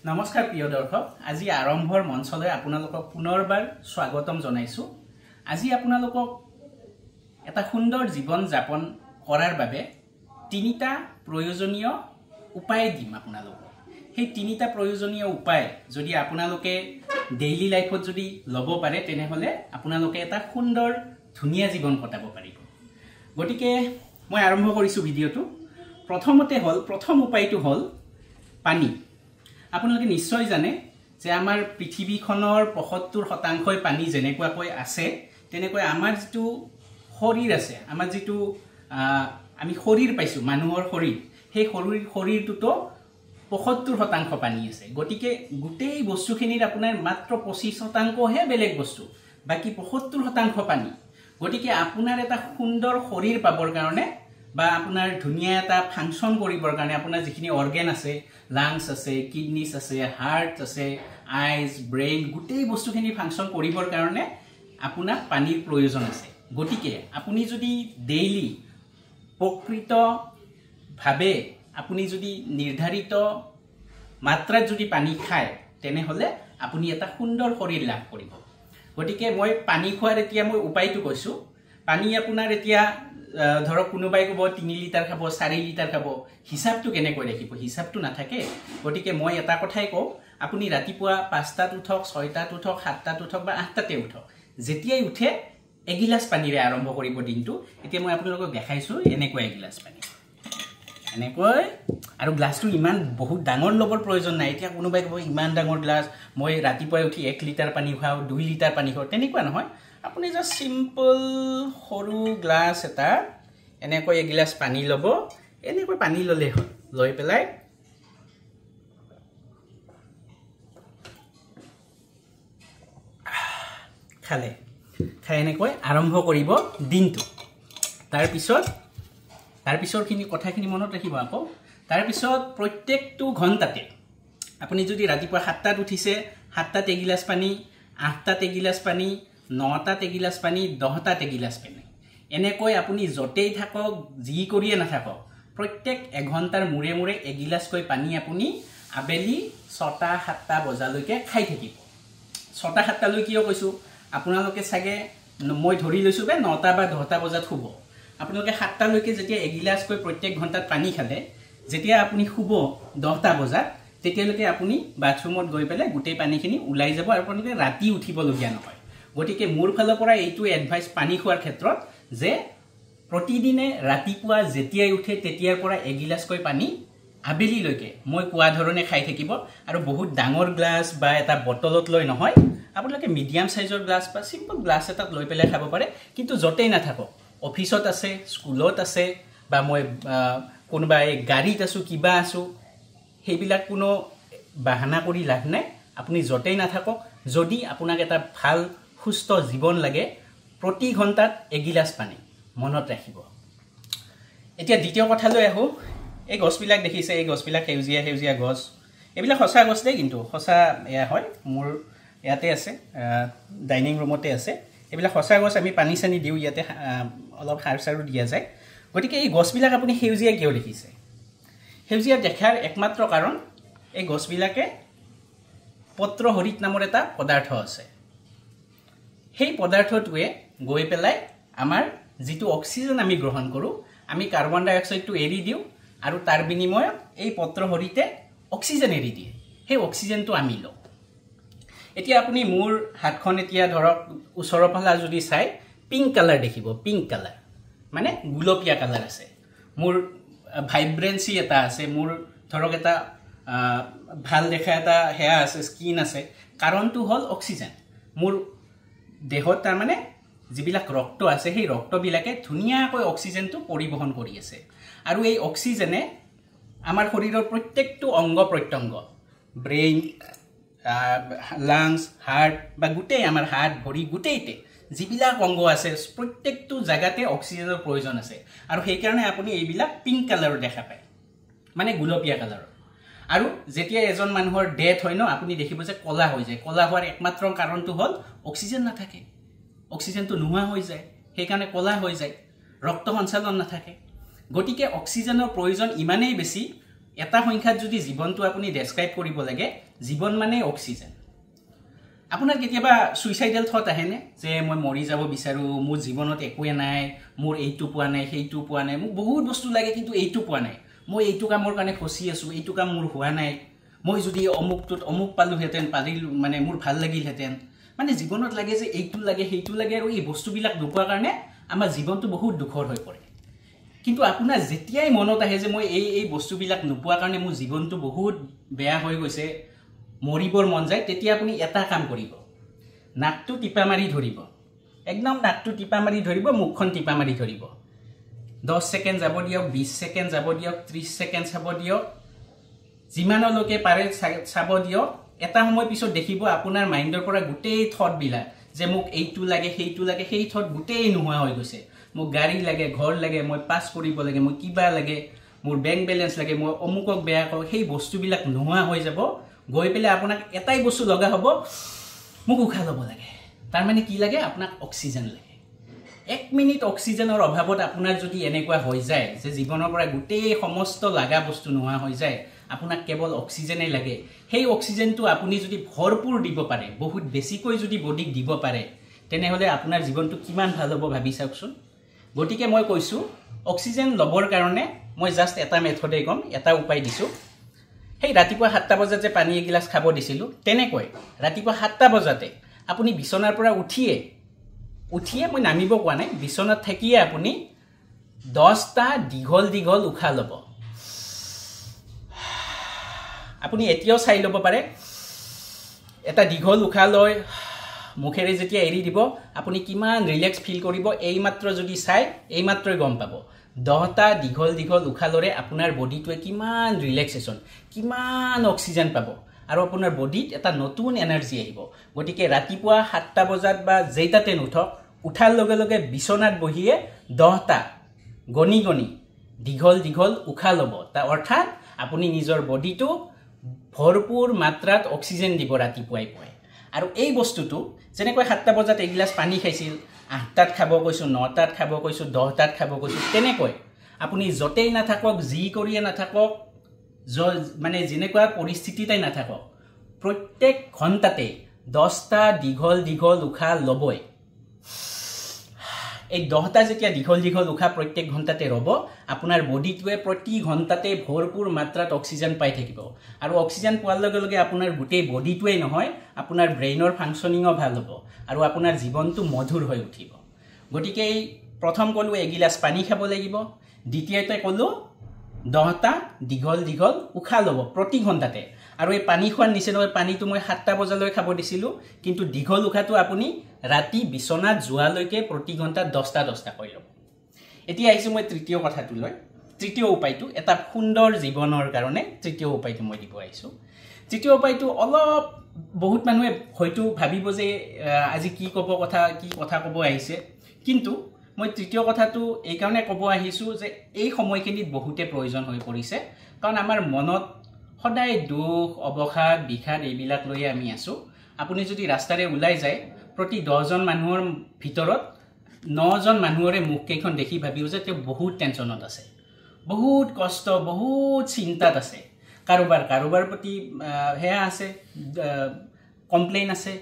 নমস্কাৰ প্ৰিয় দৰ্শক আজি আৰম্ভৰ মঞ্চলৈ আপোনালোকক পুনৰবাৰ স্বাগতম জনাইছো আজি আপোনালোকক এটা সুন্দৰ জীৱন যাপন কৰাৰ বাবে তিনিটা প্ৰয়োজনীয় উপায় দিম আপোনালোকক সেই তিনিটা প্ৰয়োজনীয় উপায় যদি আপোনালোকে ডেইলি লাইফত যদি লব পাৰে তেনেহলে আপোনালোকে এটা সুন্দৰ ধুনীয়া জীৱন কটাব পাৰিব গটিকে মই আৰম্ভ কৰিছো ভিডিওটো প্ৰথম উপায়টো হল পানী আপোনালোকে নিশ্চয় জানে যে আমাৰ পৃথিৱীখনৰ ৭৫% পানী যেনেকুৱাকৈ আছে তেনেকৈ আমাৰ যেটো শৰীৰ আছে আমাৰ যেটো আমি শৰীৰ পাইছো মানুহৰ শৰীৰ সেই শৰীৰটোতো ৭৫% পানী আছে গটিকে গুটেই বস্তুখিনিৰ আপোনাৰ মাত্ৰ ২৫% হে বেলেগ বস্তু বাকি ৭৫% পানী গটিকে আপোনাৰ এটা সুন্দৰ শৰীৰ পাবৰ কাৰণে বা আপোনাৰ ধুনীয়া এটা ফাংচন কৰিবৰ কাৰণে আপোনাৰ যিখিনি অৰ্গান আছে লাংস আছে কিডনিজ আছে হাৰ্ট আছে আইজ ব্ৰেইন গুটেই বস্তুখিনি ফাংচন কৰিবৰ কাৰণে আপোনাৰ পানীৰ প্ৰয়োজন আছে গটিকে আপুনি যদি ডেইলি প্ৰকৃত ভাবে আপুনি যদি নিৰ্ধাৰিত মাত্ৰাত যদি পানী খায় তেনেহলে আপুনি এটা সুন্দৰ শৰীৰ লাভ কৰিব গটিকে মই পানী খোৱাৰ এতিয়া মই উপায়টো কৈছো পানী আপোনাৰ এতিয়া ধৰক কোনোবাই কব 3 লিটাৰ খাব 4 লিটাৰ খাব হিসাবটো কেনে কৰি ৰাখিব হিসাবটো নাথাকে গটিকে মই এটা কথাই কও আপুনি ৰাতিপুৱা 5টাত উঠক 6টাত উঠক 7টাত উঠক বা 8টাতে উঠক যেতিয়াই উঠে এগিলাস পানীৰে আৰম্ভ কৰিব দিনটো এতিয়া মই আপোনালোকক দেখাইছো এনেকৈ এগিলাস পানী এনেকৈ আৰু গ্লাছটো ইমান বহুত ডাঙৰ লবৰ প্ৰয়োজন নাই এতিয়া কোনোবাই কব ইমান ডাঙৰ গ্লাছ মই ৰাতিপুৱা উঠি 1 লিটাৰ পানী খাও 2 লিটাৰ পানী খাও তেনেকুৱা নহয় আপুনি যে সিম্পল সৰু গ্লাছ এটা এনেকৈ এগিলাস পানী লব এনেকৈ পানী ললে হয় লৈ পেলাই খালে খাই এনেকৈ আৰম্ভ কৰিব দিনটো তাৰ পিছৰখিনি কথাখিনি মনত ৰাখিব আকৌ তাৰ পিছত প্ৰত্যেকটো ঘণ্টাতে আপুনি যদি ৰাতিপুৱা 7টাত উঠিছে 7টাত এগিলাস পানী 8টাত এগিলাস পানী 9টাত এগিলাস পানী 10টাত এগিলাস পানী এনেকৈ আপুনি জটেই থাকক জি কৰিয়ে নাথাকক প্ৰত্যেক এঘণ্টাৰ মুৰে মুৰে এগিলাসকৈ পানী আপুনি আবেলি 6টা 7টা বজালৈকে খাই থাকিব 6টা 7টা লৈ কিয় কৈছো আপোনালোকে সাগে মই ধৰি লৈছো বে 9টা বা 10টা বজাত শুব আপোনালোকে 7টা লৈকে যেতিয়া এগিলাসকৈ প্ৰত্যেক ঘণ্টাত পানী খালে যেতিয়া আপুনি শুব 10টা বজাত তেতিয়ালৈকে আপুনি বাথৰুমত গৈ পেলে গুটেই পানীখিনি উলাই যাব আৰু আপোনালোকে ৰাতি উঠিব লগিয়া নহয় গটিকে মোৰ ফালৰ পৰা এইটো এডভাইস পানী খোৱাৰ ক্ষেত্ৰত যে প্ৰতিদিনে ৰাতিপুৱা যেতিয়াই উঠে তেতিয়াৰ পৰা এগিলাসকৈ পানী আবেলি লৈকে মই কোৱা ধৰণে খাই থাকিব আৰু বহুত ডাঙৰ গ্লাছ বা এটা বটলত লৈ নহয় আপোনালোকে মিডিয়াম সাইজৰ গ্লাছ বা সিম্পল গ্লাছ এটাত লৈ পেলাই খাব পাৰে কিন্তু জটেই নাথাকক অফিসত আছে স্কুলত আছে বা মই কোনোবা গাড়ীত আছো কিবা আছো হেইবিলাক কোনো বাহানা কৰি লাভ নাই আপুনি জটেই নাথাকক যদি আপোনাক এটা ভাল সুস্থ জীৱন লাগে প্ৰতি ঘণ্টাত এগিলাস পানী মনত ৰাখিব এতিয়া দ্বিতীয় কথালৈ আহো এই গছবিলাক দেখিছে এই গছবিলাক হেউজিয়া গছ এইবিলাক সঁচা গছ দেই কিন্তু সঁচা এয়া হয় মোৰ ইয়াতে আছে ডাইনিং ৰুমতে আছে এইবিলাক সঁচা গছ আমি পানী চানি দিও ইয়াতে অলপ সাৰ সাৰো দিয়া যায় গতিকে এই গছবিলাক আপুনি হেউজিয়া কিয় দেখিছে হেউজিয়া দেখাৰ একমাত্ৰ কাৰণ এই গছবিলাকে পত্ৰহৰিত নামৰ এটা পদাৰ্থ আছে সেই পদাৰ্থটোৱে গৈ পেলাই আমাৰ যেটো অক্সিজেন আমি গ্ৰহণ কৰো আমি কাৰ্বন ডাই অক্সাইডটো এৰি দিও আৰু তাৰ বিনিময়ত এই পত্ৰহৰিতে অক্সিজেন এৰি দিয়ে সেই অক্সিজেনটো আমি লওঁ এতিয়া আপুনি মোৰ হাতখন এতিয়া ধৰক ওচৰৰ ফালে যদি চাই পিংক কালাৰ দেখিব পিংক কালাৰ মানে গুলপীয়া কালাৰ আছে মোৰ ভাইব্ৰেন্সি এটা আছে মোৰ ধৰক এটা ভাল দেখা এটা হেয়া আছে স্কিন আছে কাৰণটো হল অক্সিজেন মোৰ দেহত তাৰ মানে যিবিলাক ৰক্ত আছে সেই ৰক্তবিলাকে ধুনিয়াকৈ অক্সিজেনটো পৰিবহন কৰি আছে আৰু এই অক্সিজেনে আমাৰ শৰীৰৰ প্ৰত্যেকটো অংগ প্ৰত্যংগ ব্ৰেইন লাংস হাৰ্ট বা গুটেই আমাৰ হাত ভৰি গুটেইতে যিবিলাক অংগ আছে প্ৰত্যেকটো জায়গাতে অক্সিজেনৰ প্ৰয়োজন আছে আৰু সেই কাৰণে আপুনি এইবিলাক পিংক কালাৰৰ দেখা পায় মানে গুলপীয়া কালাৰৰ আৰু যেতিয়া এজন মানুহৰ ডেথ হয় ন আপুনি দেখিব যে কলা হৈ যায় কলা হোৱাৰ একমাত্ৰ কাৰণটো হল অক্সিজেন নাথাকে অক্সিজেনটো নোহোৱা হৈ যায় সেই কাৰণে কলা হৈ যায় ৰক্ত সঞ্চালন নাথাকে গটিকে অক্সিজেনৰ প্ৰয়োজন ইমানেই বেছি এটা সংখ্যাত যদি জীৱনটো আপুনি ডেসক্ৰাইব কৰিব লাগে জীৱন মানে অক্সিজেন আপোনাৰ কেতিয়াবা সুইসাইডাল থট আহেনে যে মই মৰি যাব বিচাৰো মোৰ জীৱনত একোৱে নাই মোৰ এইটো পোৱা নাই সেইটো পোৱা নাই মোক বহুত বস্তু লাগে কিন্তু এইটো পোৱা নাই মই এইটো কামৰ কাৰণে ফসি আছো এইটো কাম মোৰ হোৱা নাই মই যদি অমুক পালো হেতেন পাৰিল মানে মোৰ ভাল লাগিল হেতেন মানে জীৱনত লাগে যে এইটো লাগে সেইটো লাগে আৰু এই বস্তুবিলাক নোপোৱাৰ কাৰণে আমাৰ জীৱনটো বহুত দুখৰ হৈ পৰে কিন্তু আপোনাৰ যেতিয়াই মনত আহে যে মই এই বস্তুবিলাক নোপোৱাৰ কাৰণে মোৰ জীৱনটো বহুত বেয়া হৈ গৈছে মৰিবৰ মন যায় তেতিয়া আপুনি এটা কাম কৰিব নাকটো টিপা মাৰি ধৰিব একদম নাকটো টিপা মাৰি ধৰিব মুখখন টিপা মাৰি ধৰিব 10 সেকেন্ড যাব দিয়ক 20 সেকেন্ড যাব দিয়ক 30 সেকেন্ড চাব দিয়ক যিমানলৈকে পাৰে চাব দিয়ক এটা সময় পিছত দেখিব আপোনাৰ মাইণ্ডৰ পৰা গোটেই থট বিলাক যে মোক এইটো লাগে সেইটো লাগে সেই থট গোটেই নোহোৱা হৈ গৈছে মোক গাড়ী লাগে ঘৰ লাগে মই পাস কৰিব লাগে মই কিবা লাগে মোৰ বেংক বেলেন্স লাগে মই অমুকক বেয়া কওঁ সেই বস্তুবিলাক নোহোৱা হৈ যাব গৈ পেলে আপোনাক এটাই বস্তু লগা হ'ব মোক উশাহ ল'ব লাগে তাৰ মানে কি লাগে আপোনাক অক্সিজেন লাগে 1 মিনিট অক্সিজেনৰ অভাৱত আপোনাৰ যদি এনেকুৱা হৈ যায় যে জীৱনৰ পৰা গোটেই সমস্ত লাগা বস্তু নোহোৱা হৈ যায় আপোনাক কেৱল অক্সিজেনেই লাগে সেই অক্সিজেনটো আপুনি যদি ভৰপুৰ দিব পাৰে বহুত বেছিকৈ যদি বডিক দিব পাৰে তেনেহলে আপোনাৰ জীৱনটো কিমান ভাল হ'ব ভাবি চাওকচোন গতিকে মই কৈছো অক্সিজেন লবৰ কাৰণে মই জাস্ট এটা মেথডে কম এটা উপায় দিছো হেই ৰাতিপুৱা 7টা বজাত যে পানী এগিলাস খাব দিছিলো তেনেকৈ ৰাতিপুৱা 7টা বজাতে আপুনি বিছনাৰ পৰা উঠিয়ে মই নামিব কোৱা নাই বিছনাত থাকিয়ে আপুনি 10টা দীঘল উশাহ ল'ব আপুনি এতিয়াও চাই ল'ব পাৰে এটা দীঘল উশাহ লয় মুখেৰে যেতিয়া এৰি দিব আপুনি কিমান ৰিলেক্স ফিল কৰিব এই মাত্ৰ যদি চাই এই মাত্ৰই গম পাব 10টা দীঘল উশাহ লৰে আপোনাৰ বডিটোৱে কিমান ৰিলেক্সেশন কিমান অক্সিজেন পাব আৰু আপোনাৰ বডিত এটা নতুন এনাৰ্জি আহিব গতিকে ৰাতিপুৱা 7টা বজাত বা যেইটাতে নুঠক উঠাৰ লগে লগে বিছনাত বহিয়ে 10টা গনি দীঘল উশাহ ল'ব তাৰ অৰ্থাৎ আপুনি নিজৰ বডিটো ভৰপুৰ মাত্ৰাত অক্সিজেন দিব ৰাতিপুৱাই আৰু এই বস্তুটো যেনেকৈ 7টা বজাত এগিলাস পানী খাইছিল 8টাত খাব কৈছো 9টাত খাব কৈছো 10টাত খাব কৈছো তেনেকৈ আপুনি যতেই নাথাকক যি কৰিয়ে নাথাকক মানে যেনেকুৱা পৰিস্থিতিতেই নাথাকক প্ৰত্যেক ঘণ্টাতে 10টা দীঘল উশাহ ল'বই এই 10টা যেতিয়া দীঘল উশাহ প্ৰত্যেক ঘণ্টাতে ৰব আপোনাৰ বডিটোৱে প্ৰতি ঘণ্টাতে ভৰপুৰ মাত্ৰাত অক্সিজেন পাই থাকিব আৰু অক্সিজেন পোৱাৰ লগে লগে আপোনাৰ গোটেই বডিটোৱে নহয় আপোনাৰ ব্ৰেইনৰ ফাংশনিংও ভাল হ'ব আৰু আপোনাৰ জীৱনটো মধুৰ হৈ উঠিব গতিকে এই প্ৰথম কলো এগিলাস পানী খাব লাগিব দ্বিতীয়তে কলো 10টা দীঘল উশাহ ল'ব প্ৰতি ঘণ্টাতে আৰু এই পানী খোৱাৰ নিচিনা পানীটো মই 7টা বজালৈ খাব দিছিলো কিন্তু দীঘল উশাহটো আপুনি ৰাতি বিছনাত যোৱালৈকে প্ৰতি ঘণ্টাত 10টা কৰি ল'ব এতিয়া আহিছো মই তৃতীয় কথাটো লৈ তৃতীয় উপায়টো এটা সুন্দৰ জীৱনৰ কাৰণে তৃতীয় উপায়টো মই দিব আহিছো তৃতীয় উপায়টো অলপ বহুত মানুহে হয়তো ভাবিব যে আজি কি কথা ক'ব আহিছে কিন্তু মই তৃতীয় কথাটো এই কাৰণে ক'ব আহিছো যে এই সময়খিনিত বহুতে প্ৰয়োজন হৈ পৰিছে কাৰণ আমাৰ মনত সদায় দুখ অৱসাদ বিষাদ এইবিলাক লৈ আমি আছো আপুনি যদি ৰাস্তাৰে ওলাই যায় প্ৰতি 10 জন মানুহৰ ভিতৰত 9 জন মানুহৰে মুখ কেইখন দেখি ভাবিও যে তেওঁ বহুত টেনচনত আছে বহুত কষ্ট বহুত চিন্তাত আছে কাৰোবাৰ প্ৰতি হেয়া আছে কমপ্লেইন আছে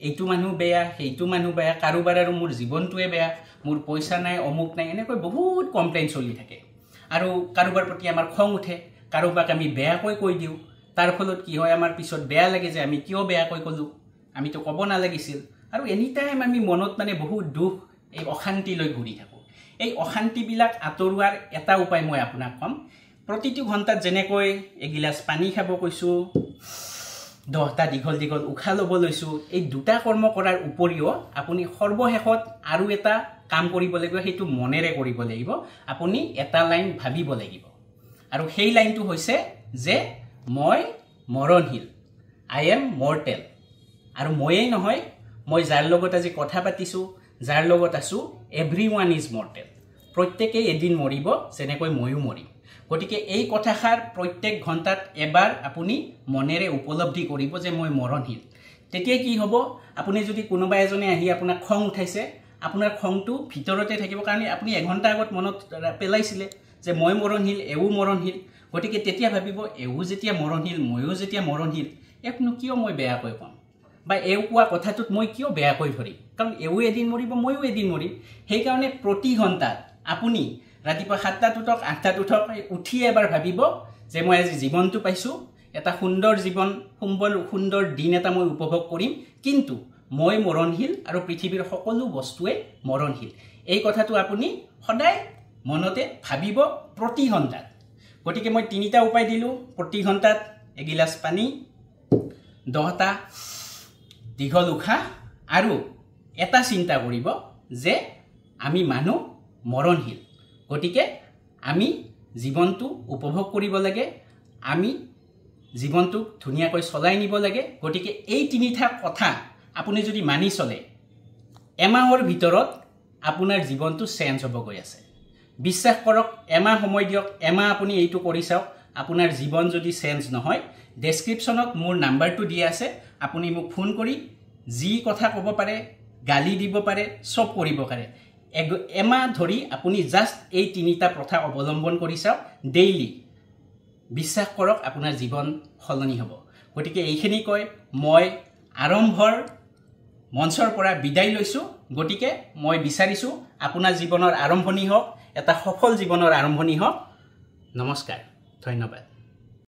এইটো মানুহ বেয়া সেইটো মানুহ বেয়া কাৰোবাৰ আৰু মোৰ জীৱনটোৱে বেয়া মোৰ পইচা নাই অমুক নাই এনেকৈ বহুত কমপ্লেইন চলি থাকে আৰু কাৰোবাৰ প্ৰতি আমাৰ খং উঠে কাৰোবাক আমি বেয়াকৈ কৈ দিও তাৰ ফলত কি হয় আমাৰ পিছত বেয়া লাগে যে আমি কিয় বেয়াকৈ কলো আমি তো ক'ব নালাগিছিল আৰু এনি টাইম আমি মনত মানে বহুত দুখ এই অশান্তি লৈ ঘূৰি থাকো এই অশান্তি বিলাক আতৰুৱাৰ এটা উপায় মই আপোনাক কম প্ৰতিটো ঘণ্টাত যেনেকৈ এগিলাস পানী খাব কৈছো 10টা দীঘল উশাহ ল'ব লৈছো এই দুটা কৰ্ম কৰাৰ উপৰিও আপুনি সৰ্বশেষত আৰু এটা কাম কৰিব লাগিব সেইটো মনেৰে কৰিব লাগিব আপুনি এটা লাইন ভাবিব লাগিব আৰু সেই লাইনটো হৈছে যে মই মৰণশীল আই এম মৰ্টেল আৰু ময়েই নহয় মই যাৰ লগত আজি কথা পাতিছো যাৰ লগত আছো এভৰিওয়ান ইজ মৰ্টেল প্ৰত্যেকই এদিন মৰিব যেনেকৈ ময়ো মৰিম গতিকে এই কথাষাৰ প্ৰত্যেক ঘণ্টাত এবাৰ আপুনি মনেৰে উপলব্ধি কৰিব যে মই মৰণশীল তেতিয়া কি হ'ব আপুনি যদি কোনোবা এজনে আহি আপোনাক খং উঠাইছে আপোনাৰ খংটো ভিতৰতে থাকিব কাৰণ আপুনি 1 ঘণ্টা আগত মনত পেলাইছিলে যে মই মৰণশীল এও মৰণশীল গতিকে তেতিয়া ভাবিব এও যেতিয়া মৰণশীল ময়ো যেতিয়া মৰণশীল একনো কিয় মই বেয়াকৈ কম বা এও কোৱা কথাটোত মই কিয় বেয়াকৈ ধৰিম কাৰণ এও এদিন মৰিব ময়ো এদিন মৰিম সেইকাৰণে প্ৰতি ঘণ্টাত আপুনি ৰাতিপুৱা 7টাত উঠক 8টাত উঠক উঠি এবাৰ ভাবিব যে মই আজি জীৱনটো পাইছোঁ এটা সুন্দৰ জীৱন সুন্দৰ দিন এটা মই উপভোগ কৰিম কিন্তু মই মৰণশীল আৰু পৃথিৱীৰ সকলো বস্তুৱে মৰণশীল এই কথাটো আপুনি সদায় মনতে ভাবিব প্ৰতি ঘণ্টাত গতিকে মই 3টা উপায় দিলোঁ প্ৰতি ঘণ্টাত এগিলাচ পানী 10টা দীঘল উশাহ আৰু এটা চিন্তা কৰিব যে আমি মানুহ মৰণশীল গতিকে আমি জীৱনটো উপভোগ কৰিব লাগে আমি জীৱনটো ধুনীয়াকৈ চলাই নিব লাগে গতিকে এই 3টা কথা আপুনি যদি মানি চলে এমাহৰ ভিতৰত আপোনাৰ জীৱনটো চেঞ্জ হ'ব গৈ আছে বিশ্বাস কৰক এমাহ সময় দিয়ক এমাহ আপুনি এইটো কৰি চাওক আপোনাৰ জীৱন যদি চেঞ্জ নহয় ডেসক্ৰিপচনত মোৰ নাম্বাৰটো দিয়া আছে আপুনি মোক ফোন কৰি যি কথা ক'ব পাৰে গালি দিব পাৰে সব কৰিব পাৰে এমাহ ধৰি আপুনি জাস্ট এই 3টা প্ৰথা অৱলম্বন কৰি চাওক ডেইলি বিশ্বাস কৰক আপোনাৰ জীৱন সলনি হ'ব গতিকে এইখিনি কৈ মই আৰম্ভৰ মঞ্চৰ পৰা বিদায় লৈছোঁ গতিকে মই বিচাৰিছোঁ আপোনাৰ জীৱনৰ আৰম্ভণি হওক এটা সফল জীৱনৰ আৰম্ভণি হওক নমস্কাৰ ধন্যবাদ